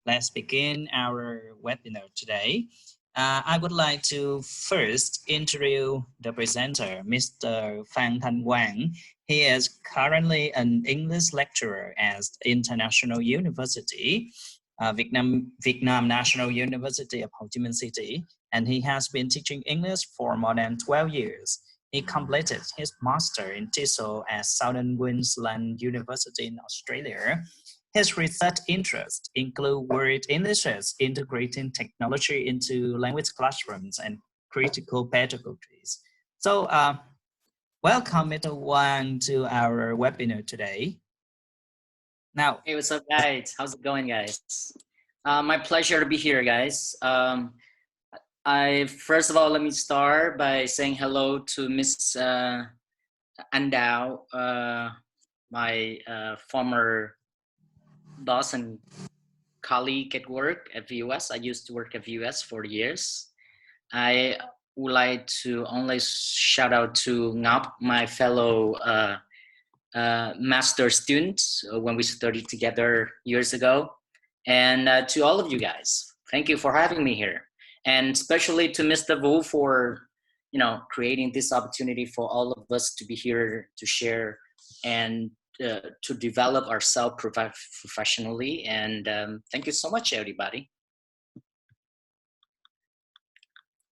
let's begin our webinar today. I would like to first introduce the presenter, Mr. Tran-Thanh Wang. He is currently an English lecturer at International University, Vietnam National University of Ho Chi Minh City, and he has been teaching English for more than 12 years. He completed his master in TESOL at Southern Queensland University in Australia. His research interests include world Englishes, integrating technology into language classrooms, and critical pedagogies. So, welcome, Mr. Wang, to our webinar today. Now, hey, what's up, guys? How's it going, guys? My pleasure to be here, guys. First of all, let me start by saying hello to Miss Andao, my former boss and colleague at work at VUS. I used to work at VUS for years. I would like to only shout out to Ngọc, my fellow master students when we studied together years ago. And to all of you guys, thank you for having me here. And especially to Mr. Vu for, creating this opportunity for all of us to be here to share and to develop ourselves professionally. And thank you so much, everybody.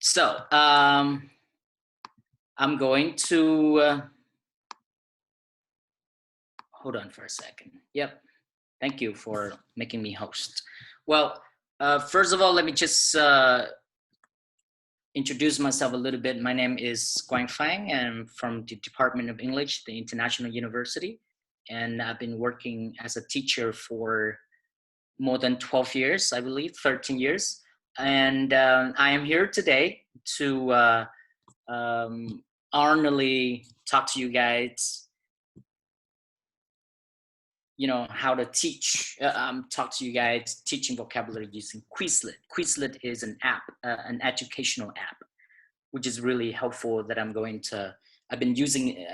So I'm going to hold on for a second. Yep. Thank you for making me host. Well, first of all, let me just introduce myself a little bit. My name is Quang Phang, and I'm from the Department of English, the International University. And I've been working as a teacher for more than 12 years, I believe, 13 years. And I am here today to honorably talk to you guys, how to teach, talk to you guys teaching vocabulary using Quizlet. Quizlet is an app, an educational app, which is really helpful that I've been using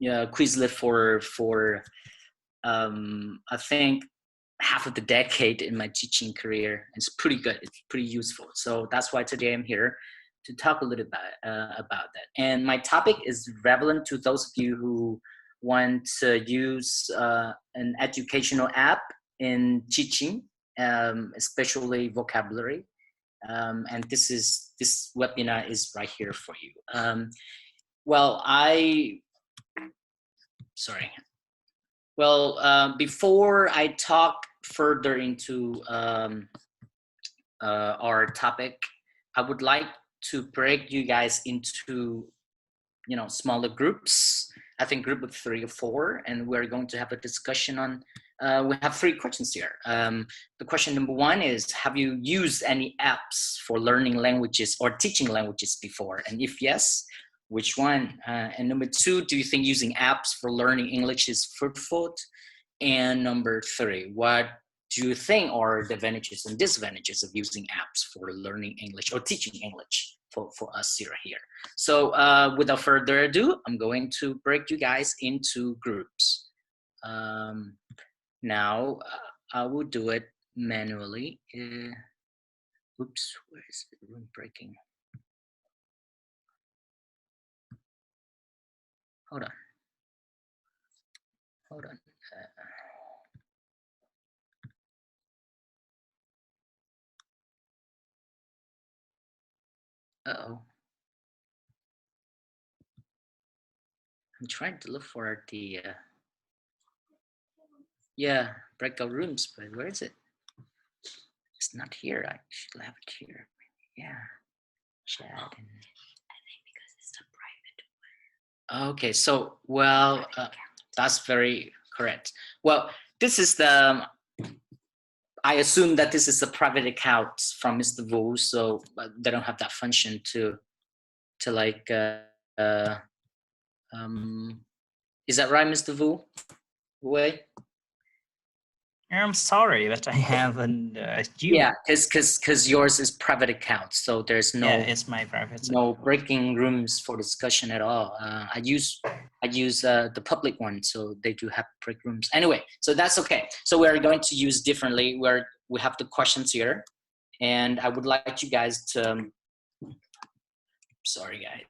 Quizlet for I think half of the decade in my teaching career. It's pretty good. It's pretty useful. So that's why today I'm here to talk a little bit about that. And my topic is relevant to those of you who want to use an educational app in teaching, especially vocabulary. And this webinar is right here for you. Before I talk further into our topic, I would like to break you guys into, smaller groups. I think group of 3 or 4, and we're going to have a discussion on, we have 3 questions here. The question number 1 is, have you used any apps for learning languages or teaching languages before? And if yes, which one? And number 2, do you think using apps for learning English is fruitful? And number 3, what do you think are the advantages and disadvantages of using apps for learning English or teaching English for us here? So without further ado, I'm going to break you guys into groups. Now I will do it manually. Oops, where is the room breaking? Hold on. Uh-oh. I'm trying to look for the breakout rooms, but where is it? It's not here. I should have it here. Yeah, chat. And... I think because it's a private one. Okay, so that's very correct. Well, this is I assume that this is a private account from Mr. Vu, so they don't have that function to like. Is that right, Mr. Vu? Wait. I'm sorry, but I haven't. Yeah, because yours is private account, so there's no. Yeah, it's my private. No breaking rooms for discussion at all. I use the public one, so they do have break rooms. Anyway, so that's okay. So we're going to use differently. We're we have the questions here, and I would like you guys to, sorry guys,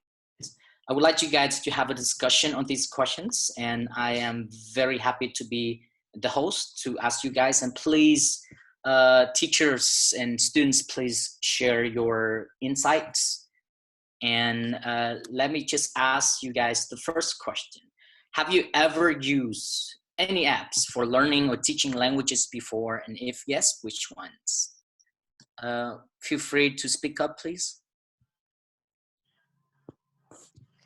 I would like you guys to have a discussion on these questions, and I am very happy to be the host to ask you guys. And please, teachers and students, please share your insights. And let me just ask you guys the first question. Have you ever used any apps for learning or teaching languages before? And if yes, which ones? Feel free to speak up, please.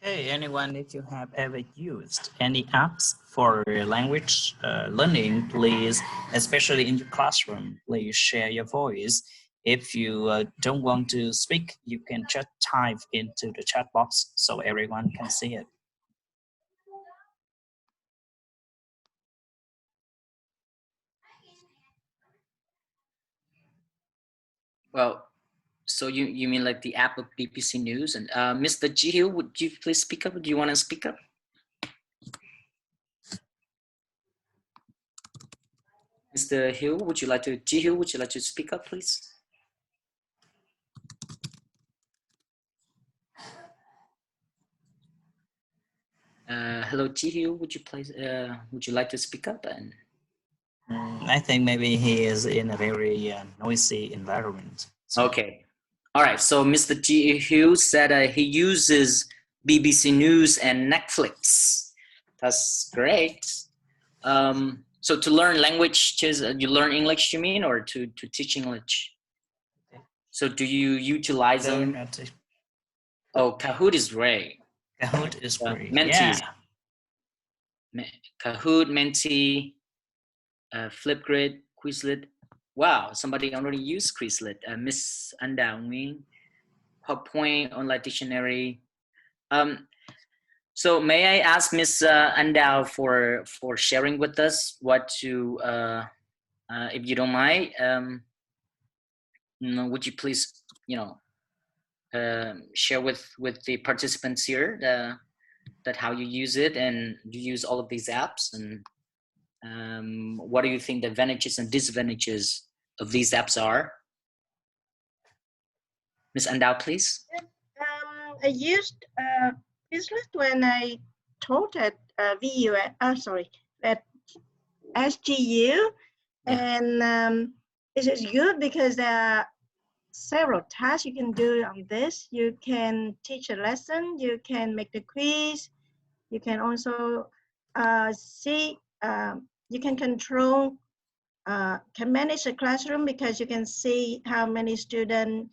Okay, anyone, if you have ever used any apps for language learning, please, especially in your classroom, please share your voice. If you don't want to speak, you can just type into the chat box so everyone can see it. Well, so you mean like the app of BBC News? And Mr. Jihyul, would you please speak up? Do you want to speak up? Mr. Hill, would you like to, Jihyul, would you like to speak up, please? Hello, Jihyul, would you like to speak up? And I think maybe he is in a very noisy environment. So. Okay. All right. So Mr. Jihyul said he uses BBC News and Netflix. That's great. So to learn language, you learn English, you mean, or to teach English? So do you utilize them? Oh, Kahoot is great. Kahoot is great. Menti. Yeah. Kahoot, Menti, Flipgrid, Quizlet. Wow, somebody already used Quizlet. Miss Andao, PowerPoint, online dictionary. So may I ask Miss Andao for sharing with us what to, if you don't mind, would you please, share with the participants here that how you use it and you use all of these apps, and what do you think the advantages and disadvantages of these apps are? Ms. Andao, please. I used Quizlet when I taught at at SGU, and it is good because there are several tasks you can do on this. You can teach a lesson, you can make the quiz, you can also you can control, can manage the classroom because you can see how many students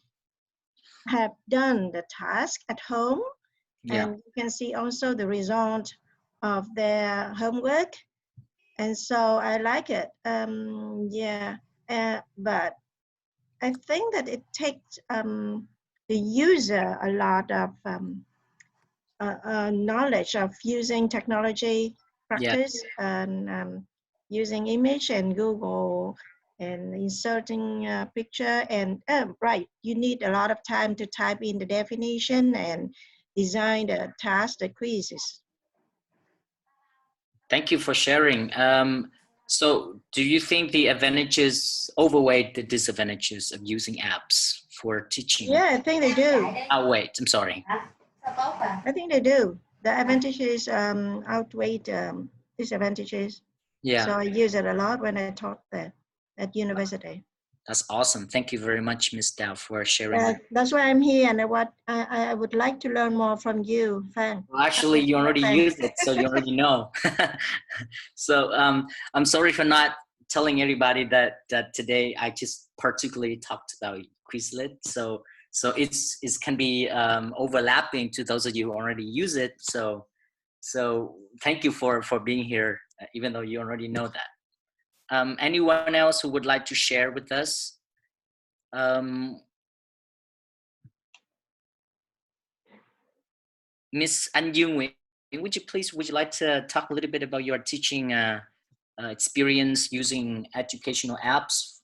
have done the task at home, and you can see also the result of their homework. And so I like it. But I think that it takes the user a lot of knowledge of using technology, practice, and using image and Google and inserting a picture, and right, you need a lot of time to type in the definition and design the task, the quizzes. Thank you for sharing. So do you think the advantages overweigh the disadvantages of using apps for teaching? Yeah, I think they do. Oh, wait, I'm sorry. I think they do. The advantages outweigh disadvantages. Yeah. So I use it a lot when I taught there at university. That's awesome. Thank you very much, Ms. Dao, for sharing. That's why I'm here, and I would like to learn more from you, Phan. Well, actually, you already used it, so you already know. So I'm sorry for not telling everybody that today I just particularly talked about Quizlet. So it can be overlapping to those of you who already use it. So thank you for being here, even though you already know that. Anyone else who would like to share with us? Miss An Yung, would you like to talk a little bit about your teaching experience using educational apps?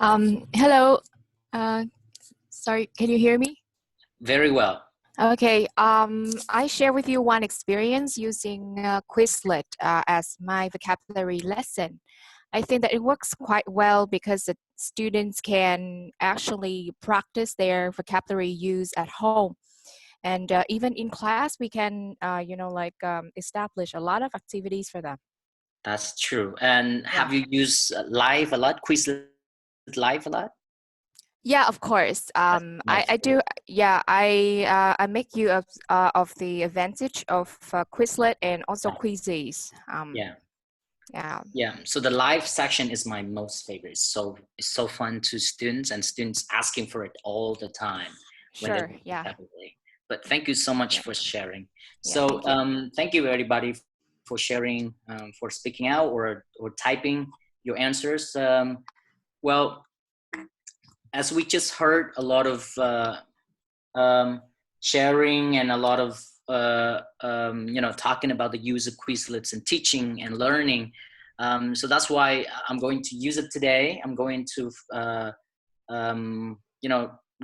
Hello. Sorry, can you hear me? Very well. Okay. I share with you one experience using Quizlet as my vocabulary lesson. I think that it works quite well because the students can actually practice their vocabulary use at home. And even in class, we can, establish a lot of activities for them. That's true. And Yeah. have you used live a lot, Quizlet live a lot? Yeah, of course. I do. Yeah, I make use of the advantage of Quizlet and also quizzes. Yeah. Yeah. Yeah. So the live section is my most favorite. It's so fun to students, and students asking for it all the time. Sure. Yeah. But thank you so much Yeah. for sharing. Yeah, So thank you. thank you everybody for sharing, for speaking out or typing your answers. Well, as we just heard a lot of sharing and a lot of talking about the use of Quizlets and teaching and learning. So that's why I'm going to use it today. I'm going to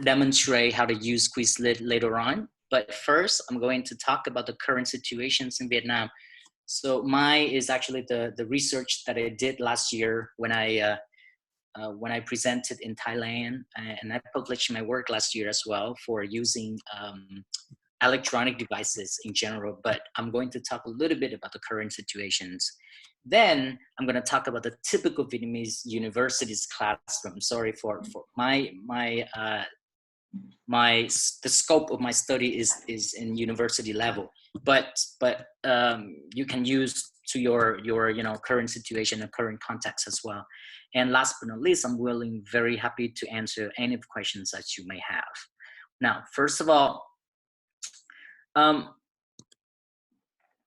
demonstrate how to use Quizlet later on. But first, I'm going to talk about the current situations in Vietnam. So is actually the research that I did last year when I presented in Thailand, and I published my work last year as well for using electronic devices in general. But I'm going to talk a little bit about the current situations. Then I'm going to talk about the typical Vietnamese university's classroom. Sorry for the scope of my study is in university level, but you can use to your current situation and current context as well. And last but not least, I'm very happy to answer any of the questions that you may have. Now, first of all,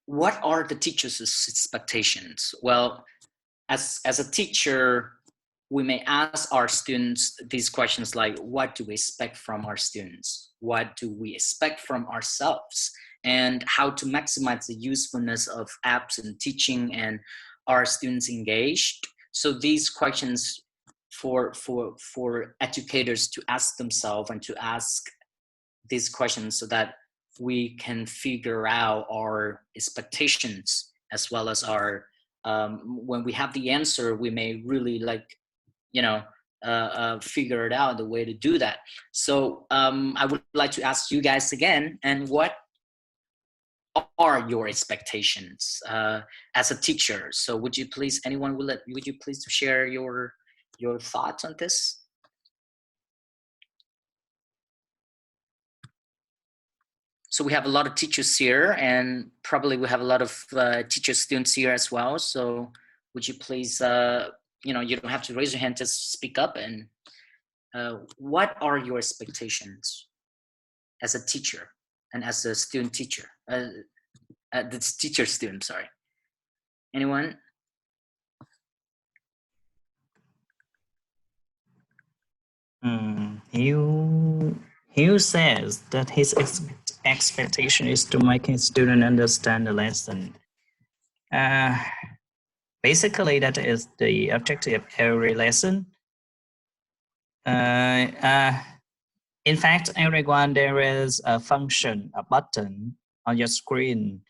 what are the teachers' expectations? Well, as a teacher, we may ask our students these questions like, what do we expect from our students? What do we expect from ourselves? And how to maximize the usefulness of apps and teaching, and are students engaged? So these questions for educators to ask themselves and to ask these questions so that we can figure out our expectations, as well as our when we have the answer, we may really figure it out the way to do that. So I would like to ask you guys again, and what are your expectations as a teacher? So would you please to share your thoughts on this? So we have a lot of teachers here, and probably we have a lot of teacher students here as well. So would you please, you don't have to raise your hand, just speak up. And what are your expectations as a teacher and as a student teacher? The teacher student, sorry. Anyone? Hugh says that his expectation is to make his student understand the lesson. Basically, that is the objective of every lesson. In fact, everyone, there is a function, a button on your screen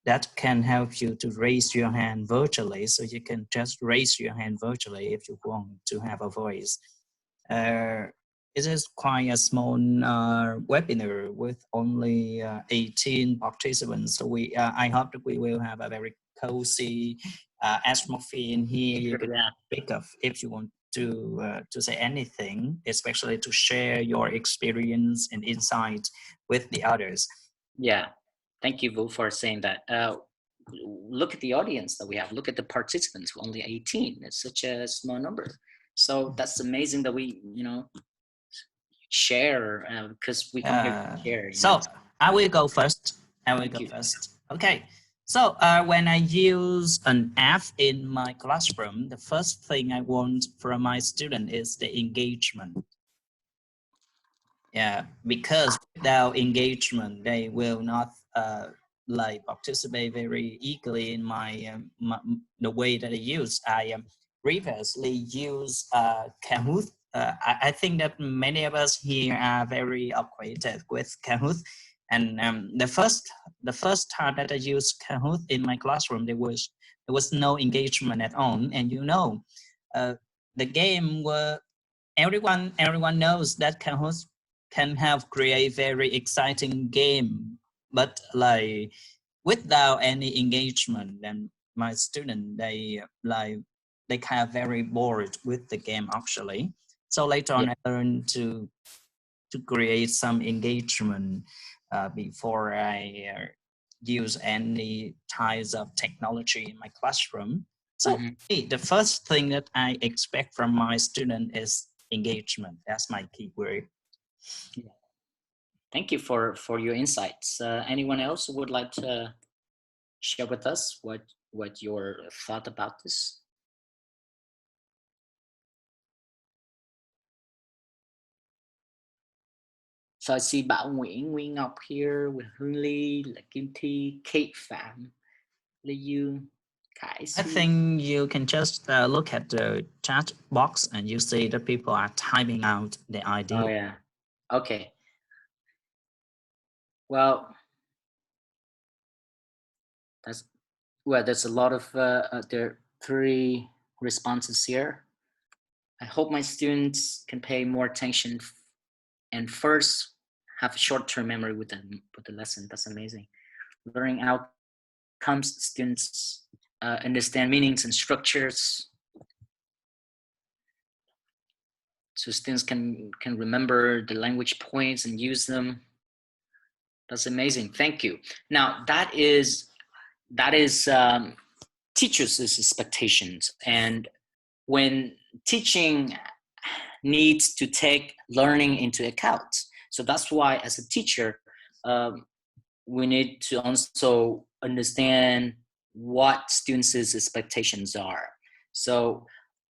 that can help you to raise your hand virtually. So you can just raise your hand virtually if you want to have a voice. It is quite a small webinar with only 18 participants. So I hope that we will have a very cozy atmosphere in here. You can pick up if you want to say anything, especially to share your experience and insight with the others. Yeah, thank you, Vu, for saying that. Look at the audience that we have. Look at the participants, only 18. It's such a small number. So that's amazing that we, share, because we can share. So I will go first. Okay. So when I use an app in my classroom, the first thing I want from my student is the engagement. Yeah, because without engagement, they will not participate very eagerly in the way that I use. I previously used Kahoot. I think that many of us here are very acquainted with Kahoot. And the first time that I used Kahoot in my classroom, there was no engagement at all. And you know, the game were everyone knows that Kahoot can have create very exciting game, but like without any engagement, then my student they kind of very bored with the game actually. So later on, I learned to create some engagement before I use any types of technology in my classroom. So the first thing that I expect from my student is engagement. That's my key word. Yeah. Thank you for your insights. Anyone else would like to share with us what your thought about this? So I see Bảo Nguyễn, Nguyên Ngọc here with Hương Ly, Lê Kim Thi, Kate Phạm, Lê Du, Khải I Xu. think you can just look at the chat box and you see that people are typing out the idea. Oh yeah. Okay. Well, there's a lot of there are 3 responses here. I hope my students can pay more attention and first have a short-term memory with the lesson. That's amazing. Learning outcomes, students understand meanings and structures. So students can remember the language points and use them. That's amazing. Thank you. Now that is teachers' expectations, and when teaching needs to take learning into account. So that's why as a teacher, we need to also understand what students' expectations are. So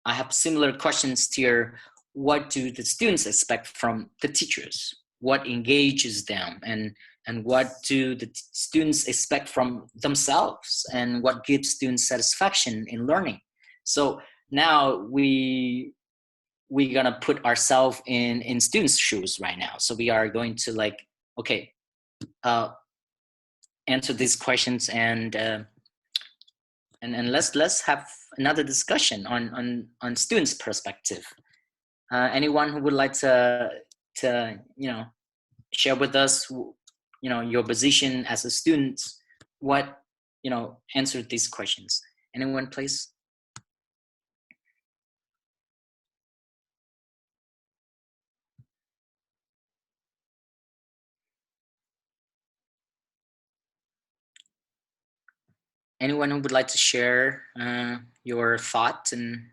I have similar questions here. What do the students expect from the teachers? What engages them? And what do the students expect from themselves? And what gives students satisfaction in learning? So now we're gonna put ourselves in students' shoes right now. So we are going to like, okay, answer these questions and let's have another discussion on students' perspective. Anyone who would like to share with us your position as a student, what answer these questions? Anyone, please? Anyone who would like to share your thoughts? And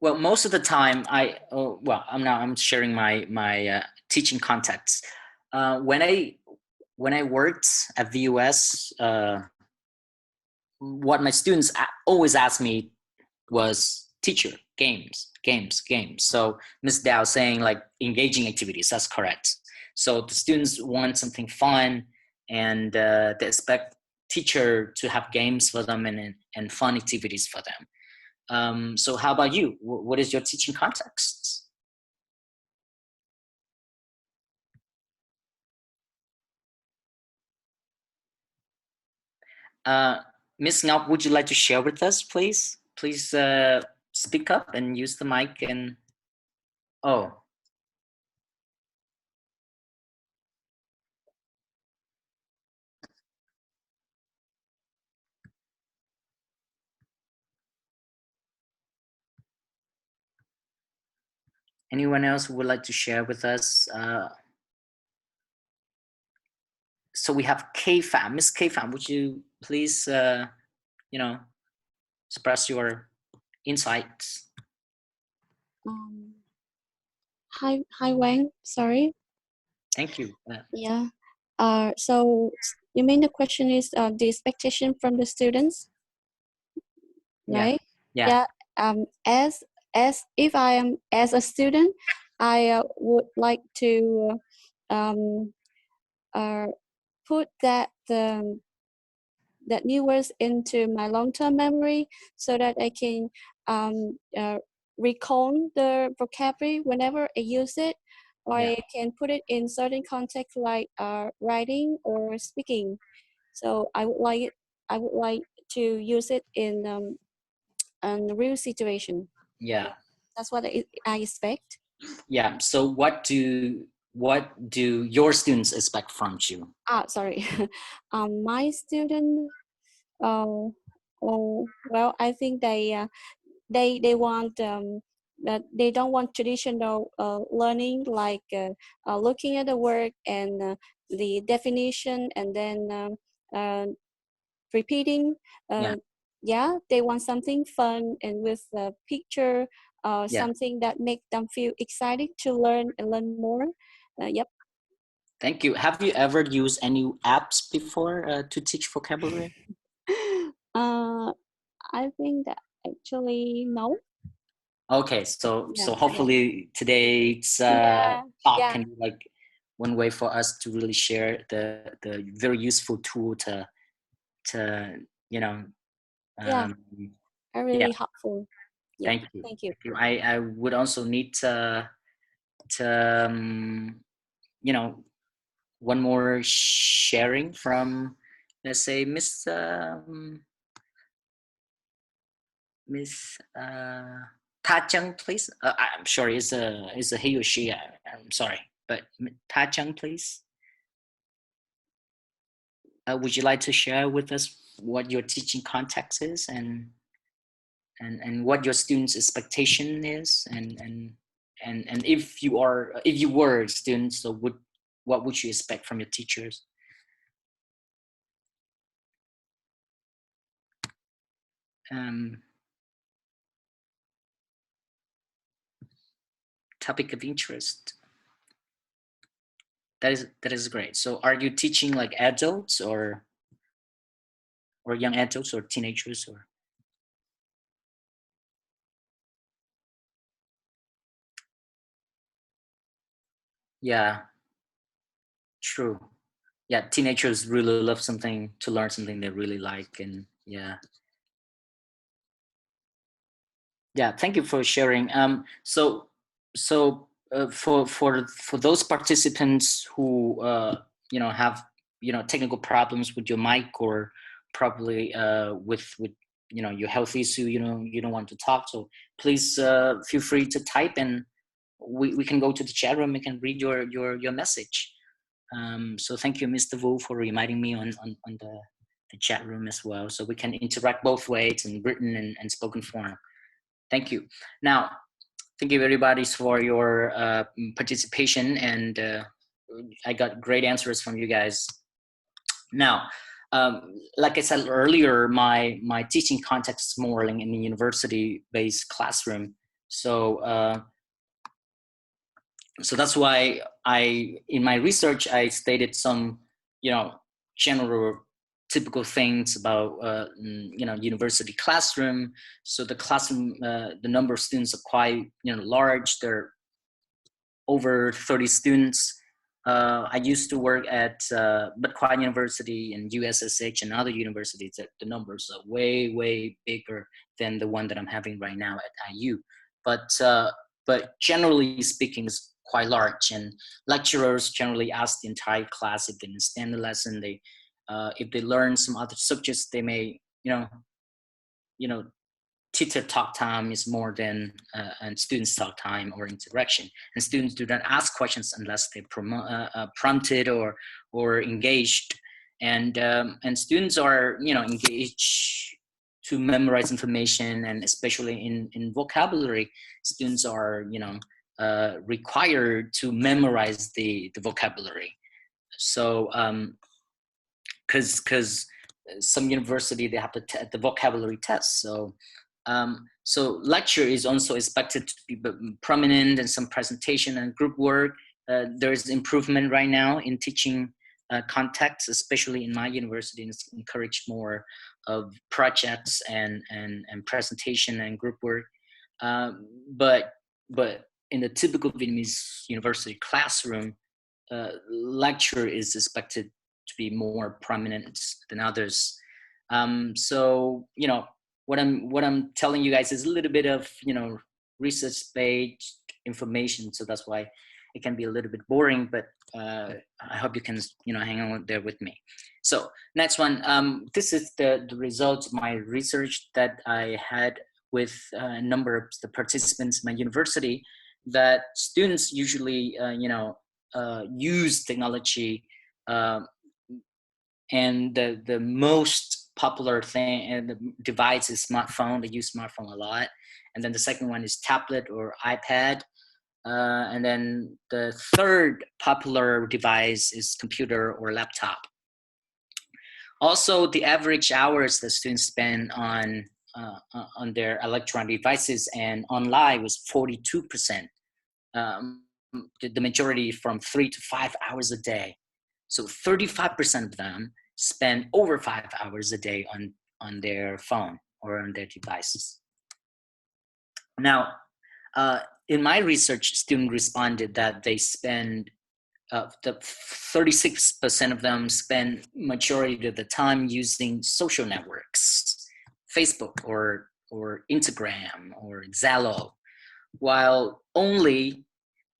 well, most of the time I'm sharing my teaching context. When I worked at VUS, what my students always asked me was, teacher, games. So Ms. Dow saying like engaging activities, that's correct. So the students want something fun, and they expect teacher to have games for them and fun activities for them. So how about you? What is your teaching context? Ms. Ngọc, would you like to share with us, please? Please speak up and use the mic. And anyone else who would like to share with us? So we have K-Fam. Miss K-Fam, would you please, express your insights? Hi Wang. Sorry. Thank you. Yeah. So you mean the question is the expectation from the students, right? Yeah. As if I am as a student, I would like to put that new words into my long-term memory so that I can recall the vocabulary whenever I use it. or I can put it in certain context like writing or speaking. So I would like to use it in a real situation. Yeah. That's what I expect. Yeah. So what do your students expect from you? Sorry. My student, oh, well, I think they want that they don't want traditional learning like looking at the work and the definition and then repeating. Yeah. Yeah, they want something fun and with a picture, Yeah. something that make them feel excited to learn and learn more. Yep. Thank you. Have you ever used any apps before to teach vocabulary? I think that actually no. Okay, so Yeah, hopefully today's yeah, talk yeah, can be like one way for us to really share the very useful tool to you know yeah. um, Are yeah. really helpful. Yeah, Thank you. thank you. Thank you. I would also need to one more sharing from, let's say, Miss Ta Cheng, please. I'm sorry, it's a he or she. I'm sorry, but Ta Cheng, please. Would you like to share with us what your teaching context is and what your students' expectation is and if you were students, so what would you expect from your teachers? Topic of interest. That is great. So are you teaching like adults or young adults or teenagers or? Yeah, true. Yeah, teenagers really love something to learn something they really like, and yeah. Yeah, thank you for sharing. For those participants who have technical problems with your mic or probably with your health issue, you don't want to talk, so please feel free to type and we can go to the chat room and can read your message. So thank you, Mr. Wu, for reminding me on the chat room as well, so we can interact both ways in written and spoken form. Thank you. Now, thank you everybody for your participation, and I got great answers from you guys. Now, like I said earlier, my teaching context is more like in a university-based classroom. So that's why in my research, I stated some, general typical things about, university classroom. So the classroom, the number of students are quite, large. They're over 30 students. I used to work at Butquai University and USSH and other universities that the numbers are way, way bigger than the one that I'm having right now at IU. But generally speaking, it's quite large, and lecturers generally ask the entire class if they understand the lesson. They, if they learn some other subjects, they may, teacher talk time is more than and students talk time or interaction. And students do not ask questions unless they prompted or engaged. And students are engaged to memorize information, and especially in vocabulary, students are required to memorize the vocabulary. So because some university they have the vocabulary test. So lecture is also expected to be prominent, and some presentation and group work. There's improvement right now in teaching context, especially in my university. It's encouraged more of projects and presentation and group work. But in the typical Vietnamese university classroom, lecture is expected to be more prominent than others. So what I'm telling you guys is a little bit of research based information. So that's why it can be a little bit boring, but I hope you can, hang on there with me. So next one, this is the results of my research that I had with a number of the participants in my university, that students usually, use technology, and the most popular thing and the device is smartphone. They use smartphone a lot. And then the second one is tablet or iPad. And then the third popular device is computer or laptop. Also, the average hours that students spend on their electronic devices and online was 42%. The majority from 3 to 5 hours a day. So 35% of them spend over 5 hours a day on their phone or on their devices. Now, in my research, students responded that they spend, the 36% of them spend majority of the time using social networks, Facebook or Instagram or Zello, while only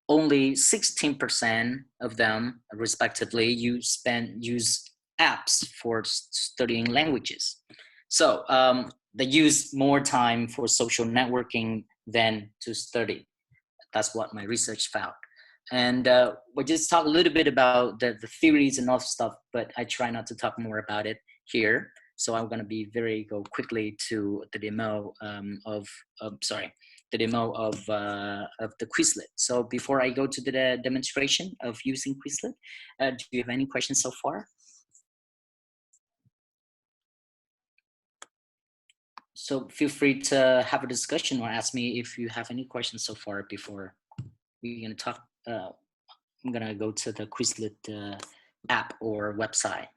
16% of them, respectively, use apps for studying languages. So they use more time for social networking than to study. That's what my research found. And we'll just talk a little bit about the theories and all stuff, but I try not to talk more about it here. So I'm going to go quickly to the demo the demo of the Quizlet. So before I go to the demonstration of using Quizlet, do you have any questions so far? So feel free to have a discussion or ask me if you have any questions so far before we're going to talk. I'm going to go to the Quizlet app or website.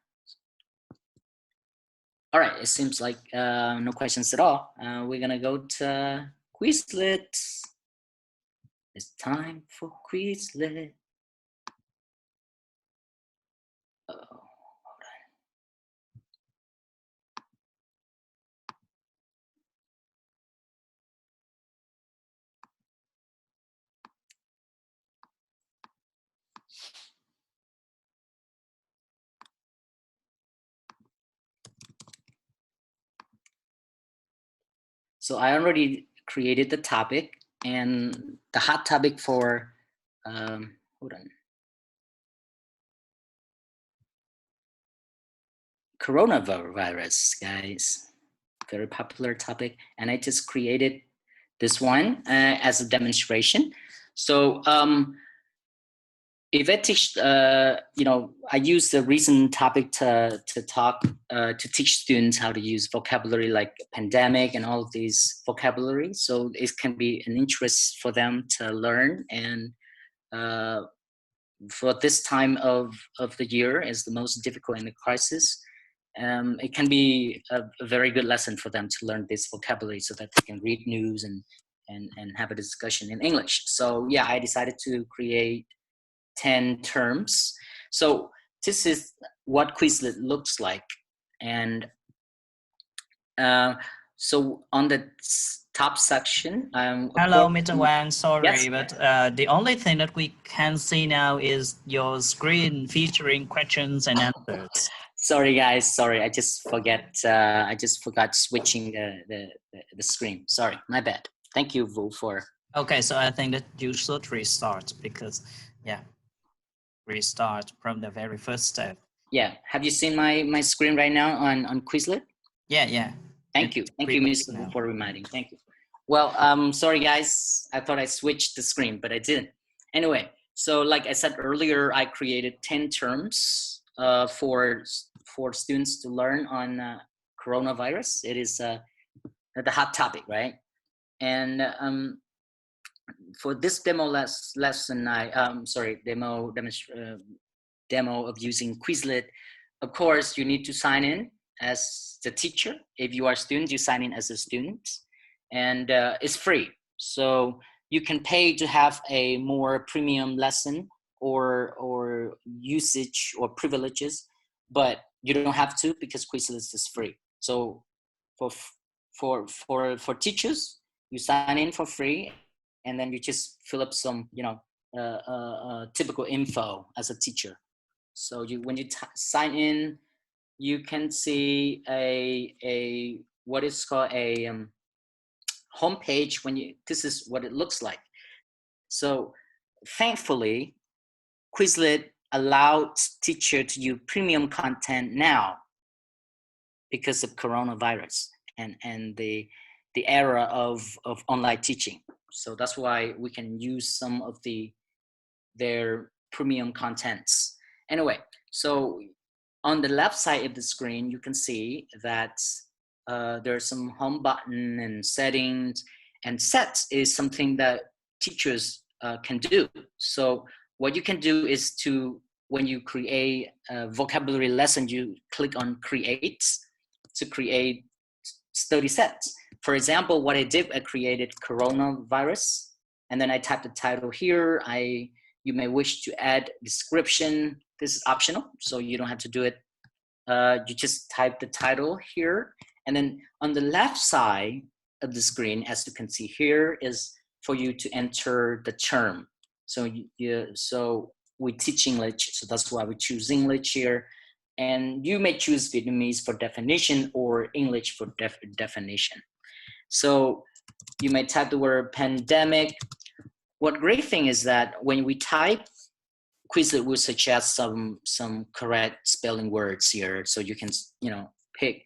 All right, it seems like no questions at all. We're going to go to Quizlet. It's time for Quizlet. Hold on. So I already created the topic, and the hot topic for, hold on. Coronavirus, guys, very popular topic. And I just created this one as a demonstration. So if I teach, I use the recent topic to teach students how to use vocabulary like pandemic and all of these vocabulary. So it can be an interest for them to learn. And for this time of the year is the most difficult in the crisis. It can be a very good lesson for them to learn this vocabulary so that they can read news and have a discussion in English. So yeah, I decided to create 10 terms. So this is what Quizlet looks like. And so on the top section, hello, Mr. Wang. Sorry, yes. But the only thing that we can see now is your screen featuring questions and answers. Sorry, guys. Sorry, I just forgot switching the screen. Sorry, my bad. Thank you, Vu, for. Okay, so I think that you should restart because, yeah, restart from the very first step. Yeah. Have you seen my screen right now on Quizlet? Yeah. Thank you, Mr. Vu, for reminding. Thank you. Well, sorry, guys. I thought I switched the screen, but I didn't. Anyway, so like I said earlier, I created 10 terms for students to learn on coronavirus. It is the hot topic, right? And for this demo lesson, demo of using Quizlet. Of course, you need to sign in as the teacher. If you are a student, you sign in as a student, and it's free. So you can pay to have a more premium lesson or usage or privileges, but you don't have to because Quizlet is free. So for teachers, you sign in for free, and then you just fill up some typical info as a teacher. So when you sign in, you can see a what is called a home page. This is what it looks like. So thankfully, Quizlet allows teacher to use premium content now because of coronavirus and the era of online teaching. So that's why we can use some of their premium contents. Anyway, so on the left side of the screen, you can see that there's some home button and settings, and sets is something that teachers can do. So what you can do is when you create a vocabulary lesson, you click on create to create study sets. For example, what I did, I created coronavirus, and then I typed the title here. You may wish to add description. This is optional, so you don't have to do it. You just type the title here, and then on the left side of the screen, as you can see here, is for you to enter the term. So so we teach English, so that's why we choose English here. And you may choose Vietnamese for definition or English for definition. So you may type the word pandemic. What great thing is that when we type, Quizlet will suggest some correct spelling words here, so you can pick.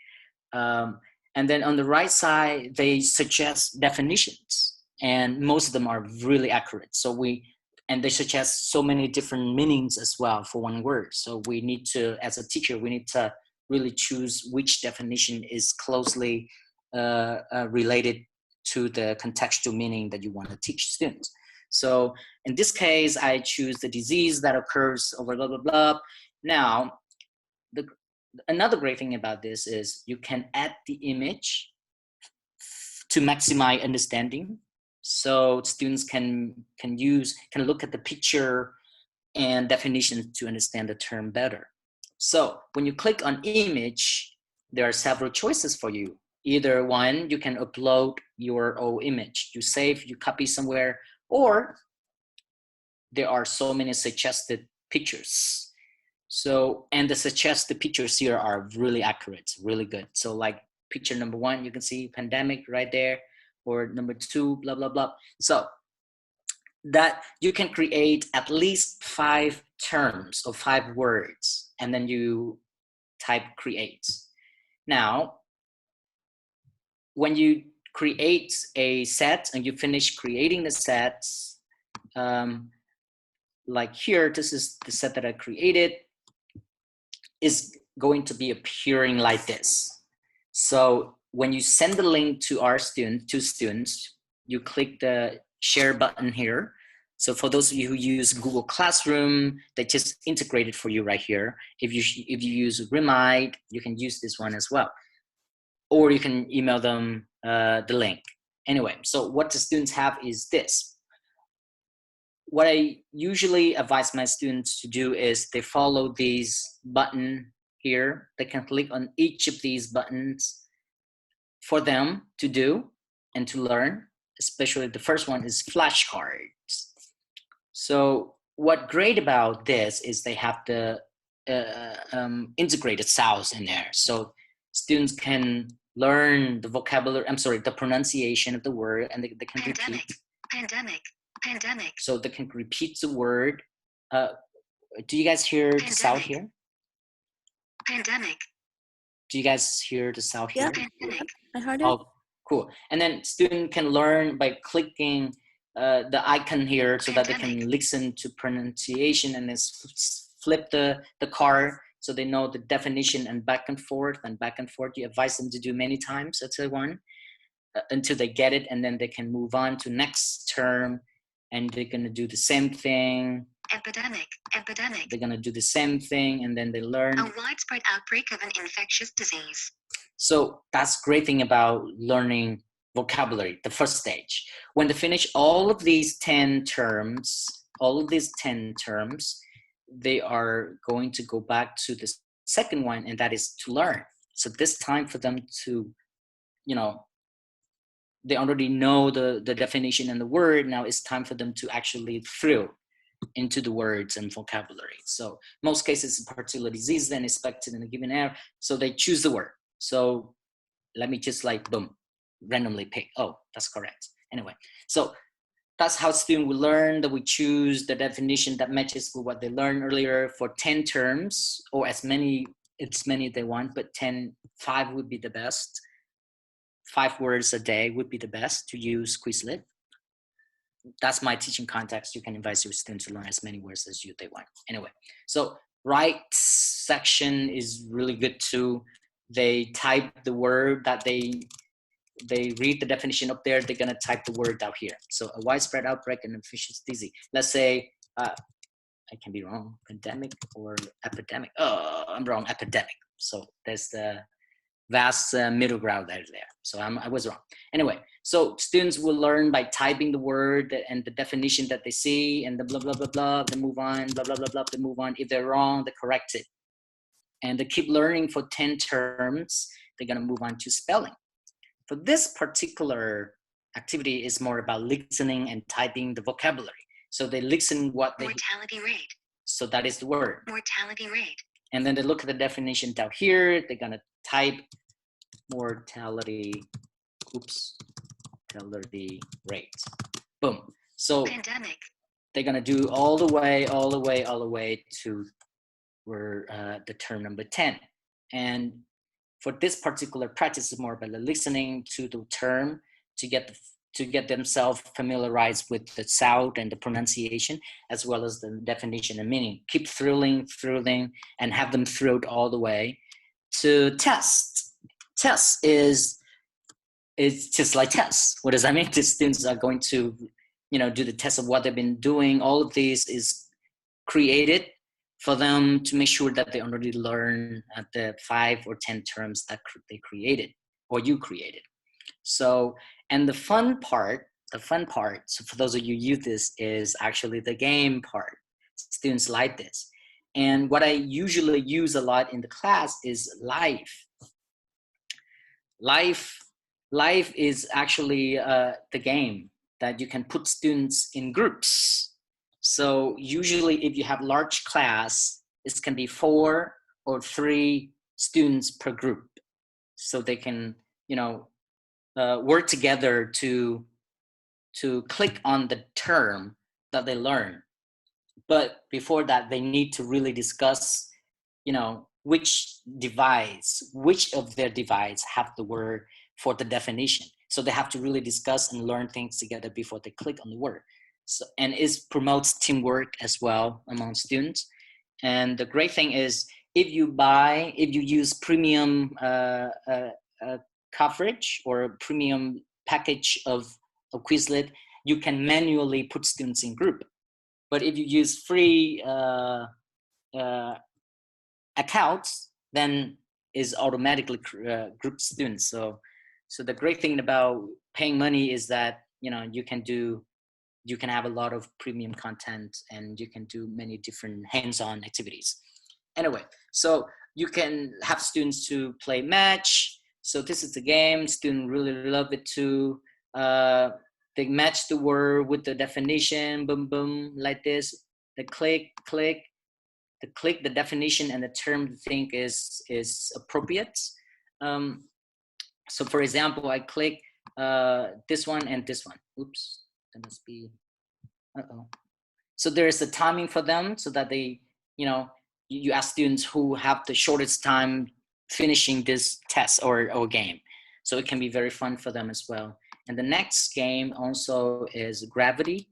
And then on the right side, they suggest definitions, and most of them are really accurate. And they suggest so many different meanings as well for one word. So we need to, as a teacher, we need to really choose which definition is closely related to the contextual meaning that you want to teach students. So in this case, I choose the disease that occurs over blah, blah, blah. Now, another great thing about this is you can add the image to maximize understanding. So students can look at the picture and definitions to understand the term better. So when you click on image, there are several choices for you. Either one, you can upload your own image. You save, you copy somewhere, or there are so many suggested pictures. So, and the suggested pictures here are really accurate, really good. So like picture number 1, you can see pandemic right there, or number 2, blah, blah, blah. So that you can create at least 5 terms or 5 words, and then you type create. Now, when you create a set and you finish creating the sets, like here, this is the set that I created, is going to be appearing like this. So when you send the link to students, you click the share button here. So for those of you who use Google Classroom, they just integrated for you right here. If you use Remind, you can use this one as well. Or you can email them the link. Anyway, so what the students have is this. What I usually advise my students to do is they follow these buttons here. They can click on each of these buttons for them to do and to learn. Especially the first one is flashcards. So what's great about this is they have the integrated sounds in there. So students can learn the vocabulary, the pronunciation of the word, and they can repeat. Pandemic. So they can repeat the word. Do you guys hear the sound here? Pandemic. Do you guys hear the sound here? Yeah, I heard it. Oh, cool. And then student can learn by clicking the icon here so that they can listen to pronunciation and then flip the card so they know the definition and back and forth. You advise them to do many times at one until they get it, and then they can move on to next term. And they're going to do the same thing. Epidemic. They're going to do the same thing, and then they learn. A widespread outbreak of an infectious disease. So that's great thing about learning vocabulary, the first stage. When they finish all of these 10 terms, they are going to go back to the second one, and that is to learn. So this time for them to, they already know the definition and the word. Now it's time for them to actually through. into the words and vocabulary. So most cases, a particular disease then expected in a given area. So they choose the word. So let me just like, boom, randomly pick. Oh, that's correct. Anyway, so that's how students will learn, that we choose the definition that matches with what they learned earlier for 10 terms, or as many they want, but 5 would be the best. 5 words a day would be the best to use Quizlet. That's my teaching context. You can invite your students to learn as many words as they want. Anyway, so right section is really good too. They type the word that they read the definition up there. They're gonna type the word down here. So a widespread outbreak and infectious disease. Let's say I can be wrong. Pandemic or epidemic. Oh, I'm wrong. Epidemic. So there's the vast middle ground there. So I was wrong. Anyway, so students will learn by typing the word and the definition that they see, and the blah, blah, blah, blah, they move on, blah, blah, blah, blah, they move on. If they're wrong, they correct it. And they keep learning for 10 terms. They're gonna move on to spelling. For this particular activity is more about listening and typing the vocabulary. So they listen what they— Mortality rate. So that is the word. Mortality rate. And then they look at the definition down here. They're gonna type mortality rate. Boom. So Pandemic. they're gonna do all the way to where the term number 10. And for this particular practice, is more about listening to the term to get themselves familiarized with the sound and the pronunciation, as well as the definition and meaning. Keep thrilling, and have them thrilled all the way to test. Test is just like tests. What does that mean? The students are going to, do the test of what they've been doing. All of these is created for them to make sure that they already learn the 5 or 10 terms that they created or you created. So, and the fun part, so for those of you who use this, is actually the game part. Students like this. And what I usually use a lot in the class is live. Live is actually the game that you can put students in groups. So usually if you have large class, it can be 4 or 3 students per group. So they can, work together to click on the term that they learn. But before that, they need to really discuss, which of their devices have the word for the definition. So they have to really discuss and learn things together before they click on the word. So, and it promotes teamwork as well among students. And the great thing is, if you use premium coverage or a premium package of Quizlet, you can manually put students in group. But if you use free accounts, then is automatically group students. So the great thing about paying money is that you can have a lot of premium content, and you can do many different hands-on activities. Anyway, so you can have students to play match. So this is the game. Students really love it too. They match the word with the definition, boom, boom, like this. They click, the definition and the term they think is appropriate. So for example, I click this one and this one. Oops, that must be, So there is a timing for them, so that they, you ask students who have the shortest time finishing this test or game. So it can be very fun for them as well. And the next game also is Gravity.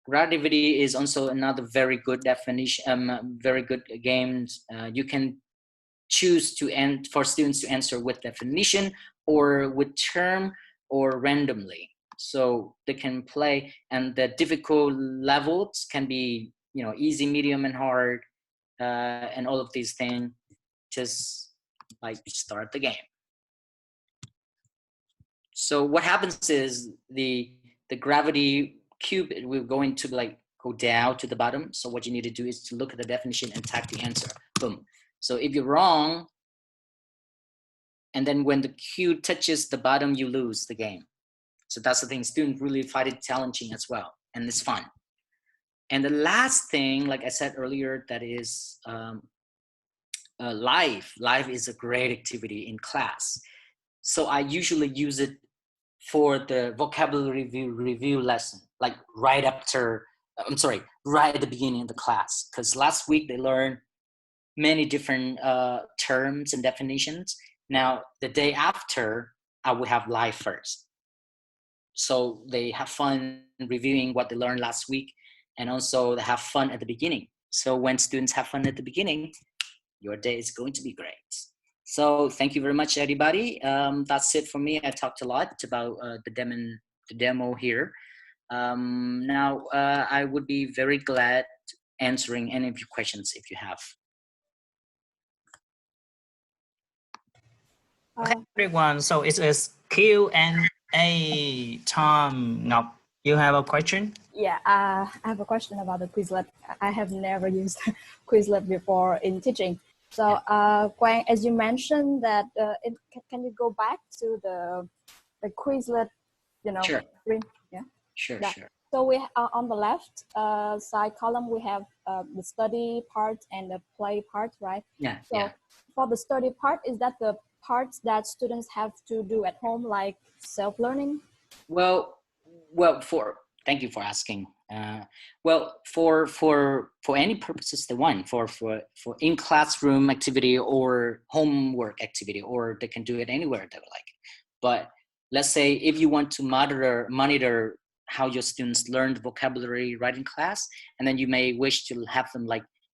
Gravity is also another very good definition, very good game. You can choose for students to answer with definition or with term or randomly. So they can play, and the difficult levels can be, easy, medium, and hard, and all of these things. Just like start the game. So what happens is the gravity cube will going to go down to the bottom. So what you need to do is to look at the definition and type the answer. Boom. So if you're wrong, and then when the cube touches the bottom, you lose the game. So that's the thing. Students really find it challenging as well, and it's fun. And the last thing, like I said earlier, that is live. Live is a great activity in class. So I usually use it for the vocabulary review lesson, like right after, right at the beginning of the class. Because last week they learned many different terms and definitions. Now, the day after, I will have live first. So they have fun reviewing what they learned last week, and also they have fun at the beginning. So when students have fun at the beginning, your day is going to be great. So thank you very much, everybody. That's it for me. I talked a lot about the demo here. Now, I would be very glad answering any of your questions if you have. Okay, everyone. So it's a Q&A. Tom, Ngọc, you have a question? Yeah, I have a question about the Quizlet. I have never used Quizlet before in teaching. So, Quang, as you mentioned that, can you go back to the Quizlet, Sure. screen? Yeah. Sure, Yeah. sure. So we on the left side column we have the study part and the play part, right? Yeah. So yeah. for the study part, is that the parts that students have to do at home, like self-learning? Well, thank you for asking. Well, for any purposes they want, for in classroom activity or homework activity, or they can do it anywhere they would like. But let's say if you want to monitor how your students learned vocabulary right in class, and then you may wish to have them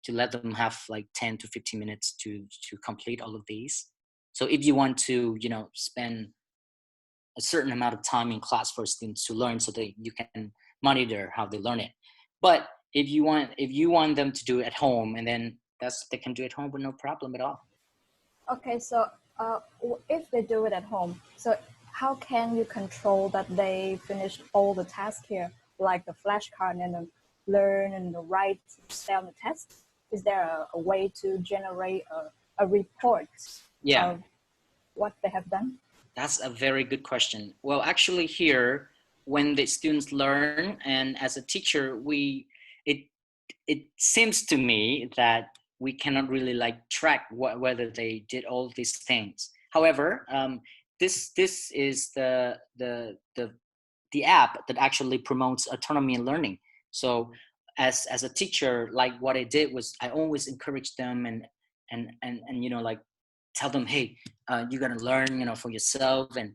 to let them have 10 to 15 minutes to complete all of these. So if you want to, spend a certain amount of time in class for students to learn, so that you can monitor how they learn it. But if you want them to do it at home, and then they can do it at home with no problem at all. Okay, so if they do it at home, so how can you control that they finish all the tasks here, like the flashcard and the learn and the write, stay on the test? Is there a way to generate a report of what they have done? That's a very good question. Well, actually here, when the students learn, and as a teacher, it seems to me that we cannot really track whether they did all these things. However, this is the app that actually promotes autonomy and learning. So as a teacher, what I did was I always encourage them and tell them, hey, you got to learn, for yourself, and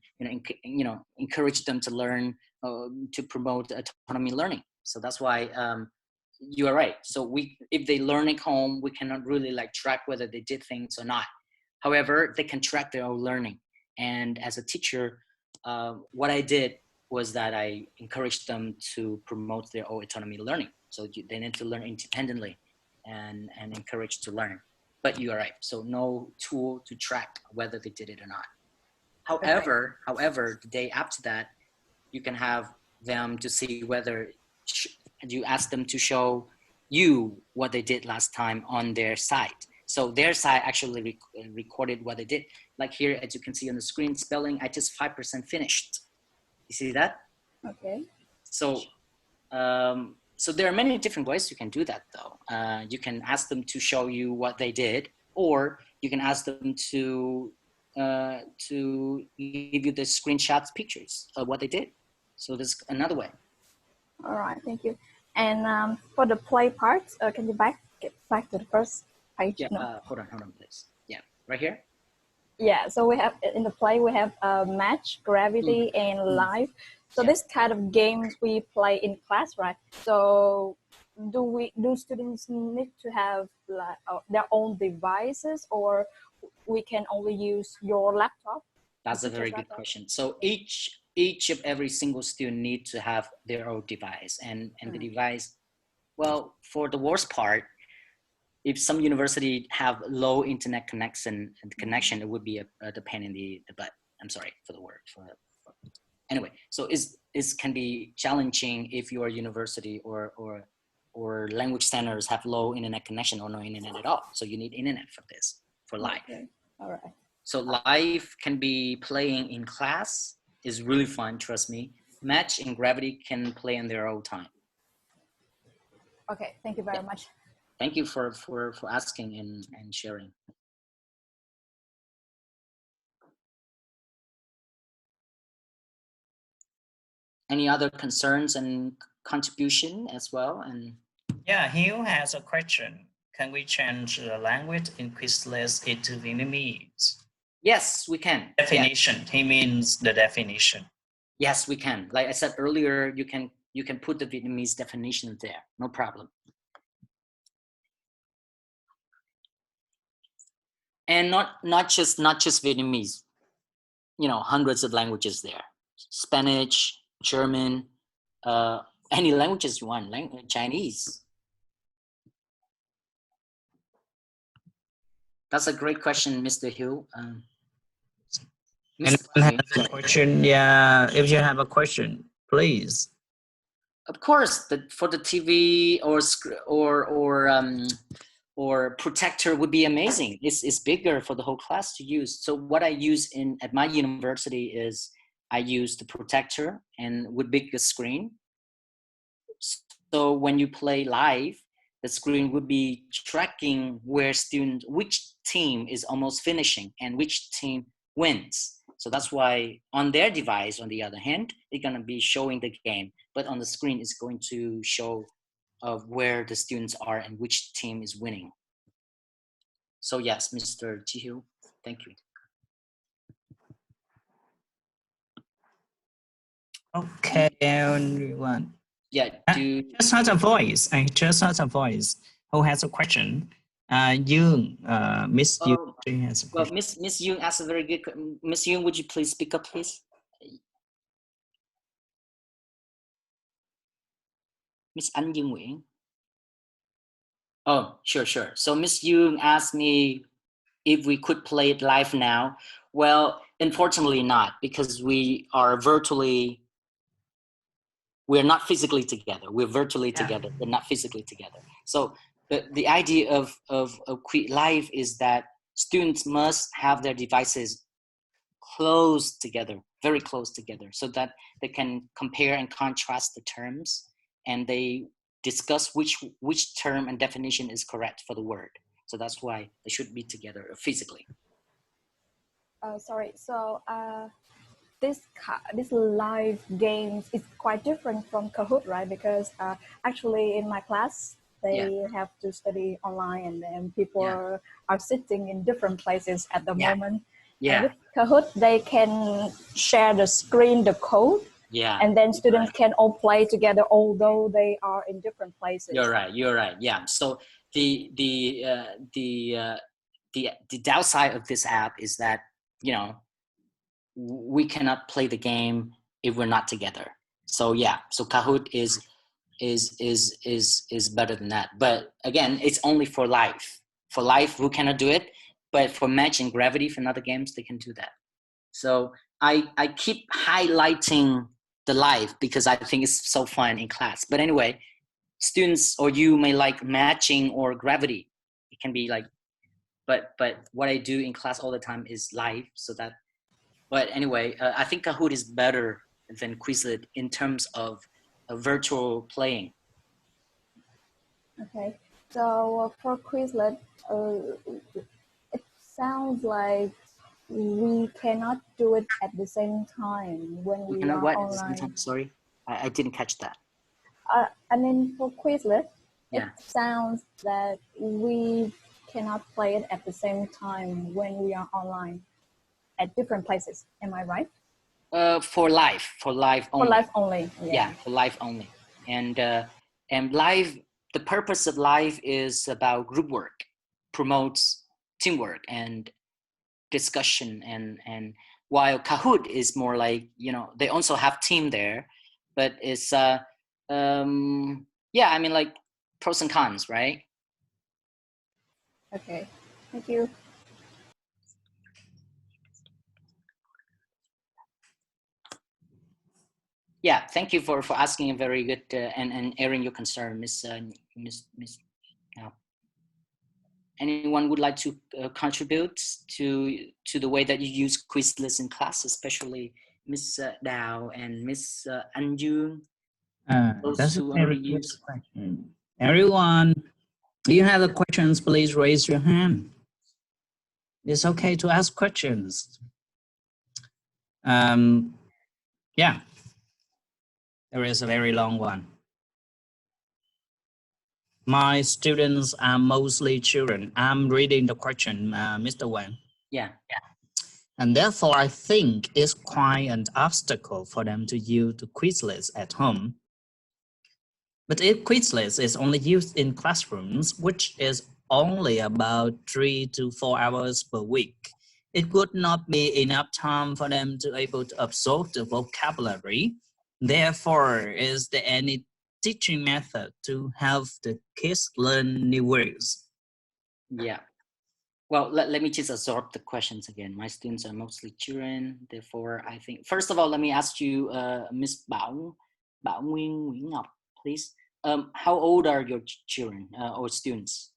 encourage them to learn, to promote autonomy learning. So that's why you are right. So if they learn at home, we cannot really track whether they did things or not. However, they can track their own learning. And as a teacher, what I did was that I encouraged them to promote their own autonomy learning. So they need to learn independently and encouraged to learn. But you are right. So no tool to track whether they did it or not. However, the day after that, you can have them to see whether you ask them to show you what they did last time on their site. So their site actually recorded what they did. Like here, as you can see on the screen, spelling, I just 5% finished. You see that? Okay. So, so there are many different ways you can do that, though. You can ask them to show you what they did, or you can ask them to give you the screenshots, pictures of what they did. So there's another way. All right, thank you. And for the play part, can you get back to the first page? Yeah, no. Hold on, please. Yeah, right here. Yeah, so we have in the play we have match, gravity, and live. So this kind of games we play in class, right? So do students need to have their own devices, or we can only use your laptop? That's a very good question. So each of every single student needs to have their own device, and the device, well, for the worst part, if some university have low internet connection, it would be the pain in the butt. I'm sorry for the word. Anyway, so it can be challenging if your university or language centers have low internet connection or no internet at all. So you need internet for this, for live. Okay. All right. So live can be playing in class, is really fun, trust me. Match and gravity can play in their own time. Okay, thank you very much. Thank you for asking and sharing. Any other concerns and contribution as well? And yeah, Hugh has a question. Can we change the language in Quizlet into Vietnamese? yes, we can. Definition. Yeah. He means the definition. Yes, we can. Like I said earlier, you can put the Vietnamese definition there. No problem. And not just Vietnamese. You know, hundreds of languages there. Spanish, German, any languages you want. Chinese. That's a great question, Mr. Hill. Anyone has a question? Yeah, if you have a question, please. Of course, for the TV or protector would be amazing. It's bigger for the whole class to use. So what I use at my university is I use the protector and with bigger screen. So when you play live, the screen would be tracking which team is almost finishing and which team wins. So that's why on their device, on the other hand, they're gonna be showing the game, but on the screen it's going to show of where the students are and which team is winning. So yes, Mr. Jihu, thank you. Okay, everyone. Yeah, just heard a voice. I just heard a voice. Who has a question? Yoon, Miss Yoon has a question. Well, Miss Yoon asked a very good question. Miss Yoon, would you please speak up, please? Miss An Yoon Nguyễn. Oh, sure. So Miss Yoon asked me if we could play it live now. Well, unfortunately not, because we're not physically together. We're virtually together, but not physically together. So the idea of live is that students must have their devices close together, very close together, so that they can compare and contrast the terms, and they discuss which term and definition is correct for the word. So that's why they should be together physically. Sorry. So this live games is quite different from Kahoot, right? Because actually in my class, they have to study online, and then people are sitting in different places at the moment. Yeah. And with Kahoot, they can share the screen, the code. Yeah. And then students can all play together, although they are in different places. You're right. Yeah. So the downside of this app is that, you know, we cannot play the game if we're not together. So yeah, so Kahoot is better than that. But again, it's only for live. For live, who cannot do it? But for Match and Gravity, for other games, they can do that. So I keep highlighting the live because I think it's so fun in class. But anyway, students or you may like Matching or Gravity. It can be like, but what I do in class all the time is live, so that. But anyway, I think Kahoot is better than Quizlet in terms of virtual playing. Okay, so for Quizlet, it sounds like we cannot do it at the same time when we are online. Sorry, I didn't catch that. I mean, for Quizlet, it sounds that we cannot play it at the same time when we are online at different places. Am I right? For live only. For live only. Yeah, for live only. And live, the purpose of live is about group work, promotes teamwork and discussion, and while Kahoot is more like, you know, they also have team there, but it's yeah, I mean, like pros and cons, right? Okay, thank you. Yeah, thank you for asking a very good and airing your concern, Miss. Anyone would like to contribute to the way that you use Quizlet in class, especially Miss Dao and Miss An Yoon? That's a very good question. Everyone, if you have questions, please raise your hand. It's okay to ask questions. Yeah, there is a very long one. My students are mostly children. I'm reading the question, Mr. Wang. Yeah. And therefore, I think it's quite an obstacle for them to use the Quizlet at home. But if Quizlet is only used in classrooms, which is only about 3 to 4 hours per week, it would not be enough time for them to able to absorb the vocabulary. Therefore, is there any teaching method to help the kids learn new words? Yeah. Well, let me just absorb the questions again. My students are mostly children. Therefore, I think, first of all, let me ask you, Miss Bảo Nguyễn Ngọc, please. How old are your children or students?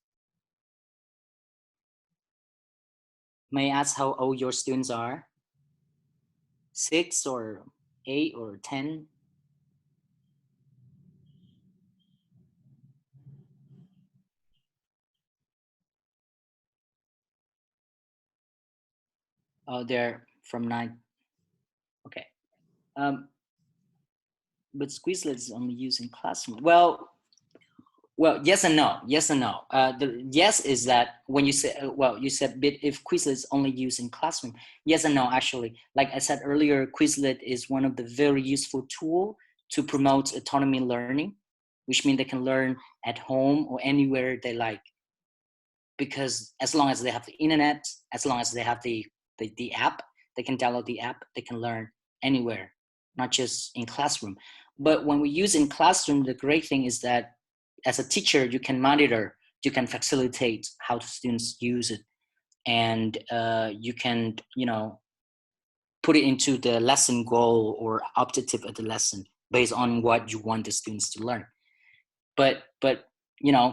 May I ask how old your students are? 6 or 8 or 10? Oh, they're from 9. Okay. But Quizlet is only used in classroom. Well, yes and no. Yes and no. The yes is that when you say, you said, but if Quizlet is only used in classroom, yes and no. Actually, like I said earlier, Quizlet is one of the very useful tool to promote autonomy learning, which means they can learn at home or anywhere they like. Because as long as they have the internet, as long as they have the app, they can download the app, they can learn anywhere, not just in classroom. But when we use in classroom, the great thing is that as a teacher, you can monitor, you can facilitate how the students use it. And you can, put it into the lesson goal or objective of the lesson based on what you want the students to learn. But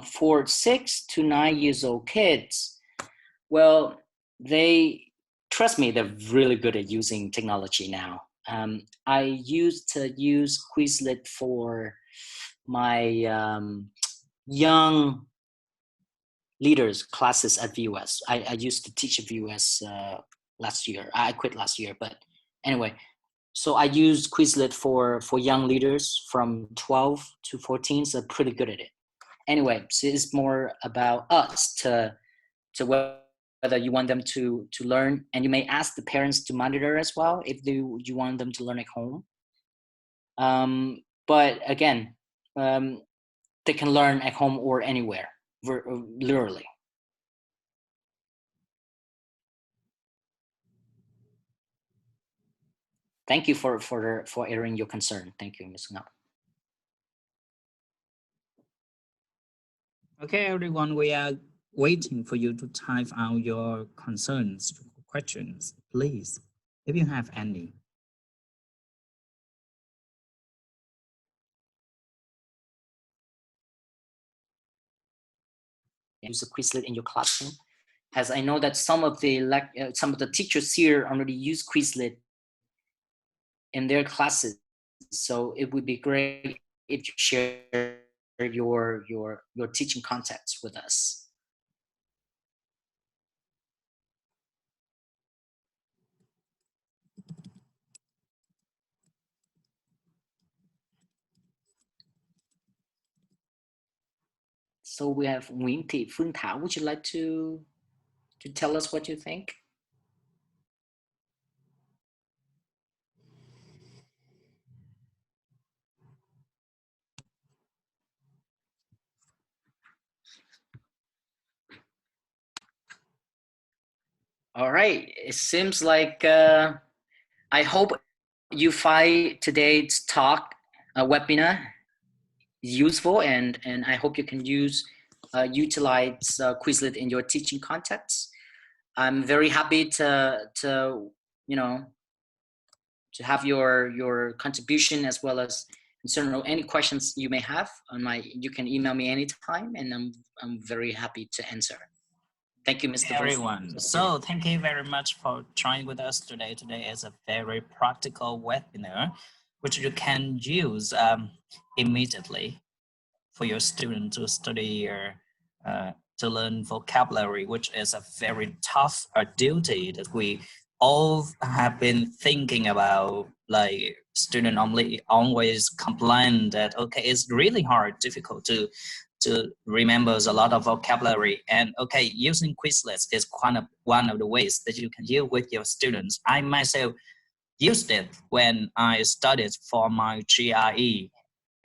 for 6 to 9 years old kids, well, trust me, they're really good at using technology now. I used to use Quizlet for my young leaders classes at VUS. I used to teach at VUS last year. I quit last year, but anyway. So I used Quizlet for young leaders from 12 to 14, so pretty good at it. Anyway, so it's more about us to whether you want them to learn, and you may ask the parents to monitor as well if you want them to learn at home. But again, they can learn at home or anywhere, literally. Thank you for airing your concern. Thank you, Ms. Ngọc. Okay, everyone, we are waiting for you to type out your concerns, questions, please, if you have any. Use a Quizlet in your classroom, as I know that some of the teachers here already use Quizlet in their classes. So it would be great if you share your teaching contacts with us. So we have Nguyễn Thị Phương Thảo. Would you like to tell us what you think? All right. It seems like I hope you find today's talk webinar useful, and I hope you can utilize Quizlet in your teaching contexts. I'm very happy to have your contribution, as well as any questions you may have you can email me anytime, and I'm very happy to answer. Thank you, Mr. Everyone. So thank you very much for joining with us today. Today is a very practical webinar, which you can use immediately. for your student to study to learn vocabulary, which is a very tough duty that we all have been thinking about. Like student only always complain that okay, it's really hard, difficult to remember a lot of vocabulary. And okay, using Quizlet is one of the ways that you can use with your students. I myself used it when I studied for my GRE,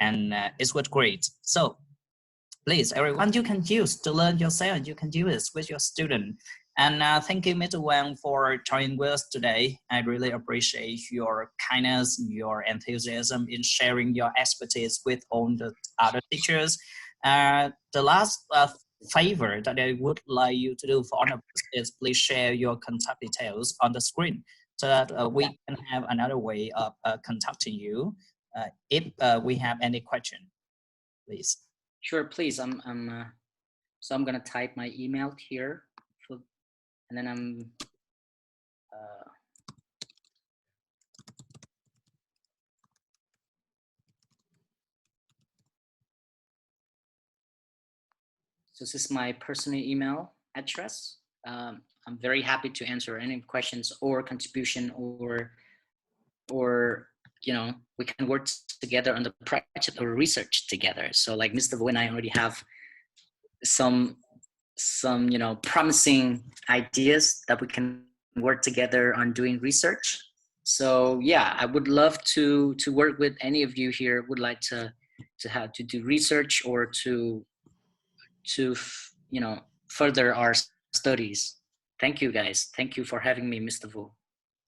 and it was great. So please, everyone, you can use to learn yourself. You can use it with your student. And thank you, Mr. Wang, for joining with us today. I really appreciate your kindness, your enthusiasm in sharing your expertise with all the other teachers. The last favor that I would like you to do for all of us is please share your contact details on the screen so that we can have another way of contacting you if we have any question, please. Sure, please. So I'm gonna type my email here, and then I'm. So this is my personal email address. I'm very happy to answer any questions or contribution, or you know, we can work together on the project or research together. So like Mr. Wu and I already have some you know, promising ideas that we can work together on doing research. So yeah, I would love to work with any of you here would like to have to do research or to you know, further our studies. Thank you guys. Thank you for having me, Mr. Wu.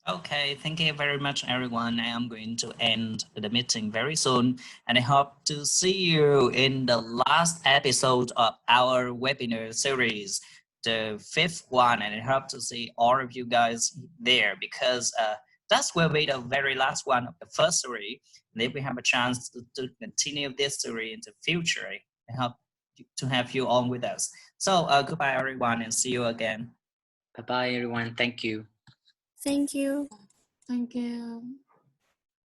Okay, thank you very much, everyone. I am going to end the meeting very soon, and I hope to see you in the last episode of our webinar series, the 5th one, and I hope to see all of you guys there, because that will be the very last one of the first series. And if we have a chance to continue this series in the future, I hope to have you on with us. So goodbye, everyone, and see you again. Bye-bye, everyone. Thank you. Thank you. Thank you.